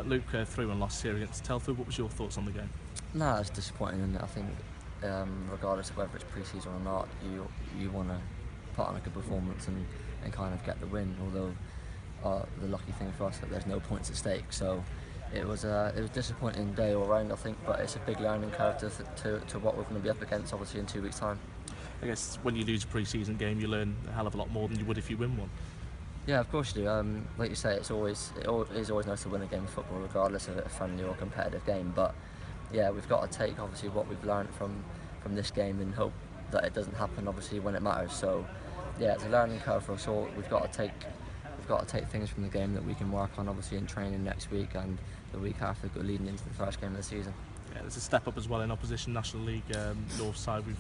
Luke, 3-1 loss here against Telford. What was your thoughts on the game? No, it's disappointing, and I think regardless of whether it's pre-season or not, you want to put on a good performance and kind of get the win. Although the lucky thing for us that there's no points at stake, so it was a disappointing day all round, I think. But it's a big learning curve to what we're going to be up against, obviously, in 2 weeks' time. I guess when you lose a pre-season game, you learn a hell of a lot more than you would if you win one. Yeah, of course you do. Like you say, it is always nice to win a game of football, regardless of a friendly or competitive game. But yeah, we've got to take obviously what we've learned from this game and hope that it doesn't happen obviously when it matters. So yeah, it's a learning curve for us all. We've got to take things from the game that we can work on obviously in training next week and the week after, leading into the first game of the season. Yeah, there's a step up as well in opposition. National League North side, we've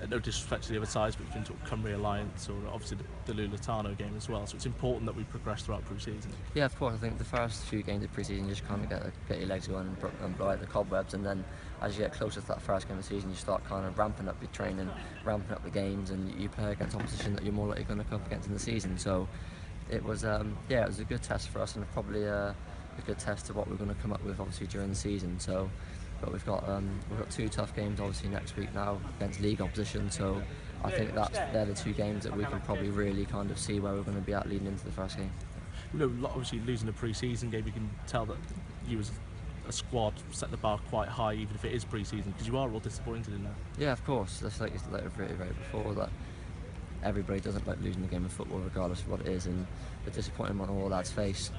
no disrespect to the other sides, but we've been sort of Cymru Alliance or obviously the Lulatano game as well. So it's important that we progress throughout pre-season. Yeah, of course. I think the first few games of pre-season you just kind of get your legs going and blow out the cobwebs, and then as you get closer to that first game of the season, you start kind of ramping up your training, ramping up the games, and you play against opposition that you're more likely going to come up against in the season. So it was it was a good test for us, and probably a good test to what we're going to come up with obviously during the season. So. But we've got 2 tough games obviously next week now against league opposition, so I think they're the 2 games that we can probably really kind of see where we're going to be at leading into the first game. You know, obviously losing a pre-season game, you can tell that you as a squad set the bar quite high, even if it is pre-season, because you are all disappointed in that. Yeah, of course. That's like I've reiterated before, that everybody doesn't like losing a game of football regardless of what it is, and the disappointment on all lads' face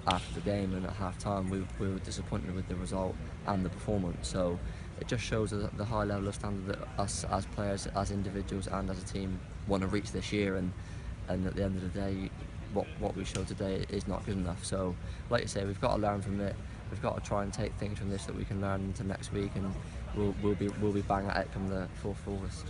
after the game and at half-time, we were disappointed with the result and the performance. So it just shows the high level of standard that us as players, as individuals and as a team want to reach this year, and at the end of the day what we showed today is not good enough. So like you say, we've got to learn from it. We've got to try and take things from this that we can learn into next week, and we'll be bang at it come the 4th of August.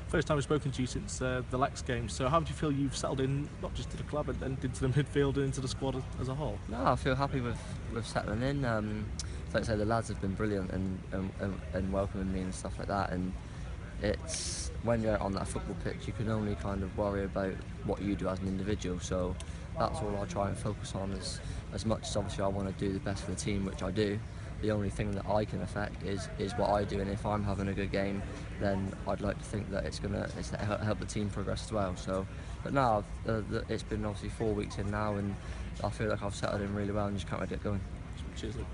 First time we've spoken to you since the Lex game, so how do you feel you've settled in, not just to the club and into the midfield and into the squad as a whole? No, I feel happy with settling in. Like I say, the lads have been brilliant and welcoming me and stuff like that, and it's when you're on that football pitch you can only kind of worry about what you do as an individual, so that's all I try and focus on. As much as obviously I want to do the best for the team, which I do, the only thing that I can affect is what I do, and if I'm having a good game, then I'd like to think that it's help the team progress as well. So, but now it's been obviously 4 weeks in now, and I feel like I've settled in really well and just can't wait to get going. Cheers, Luke.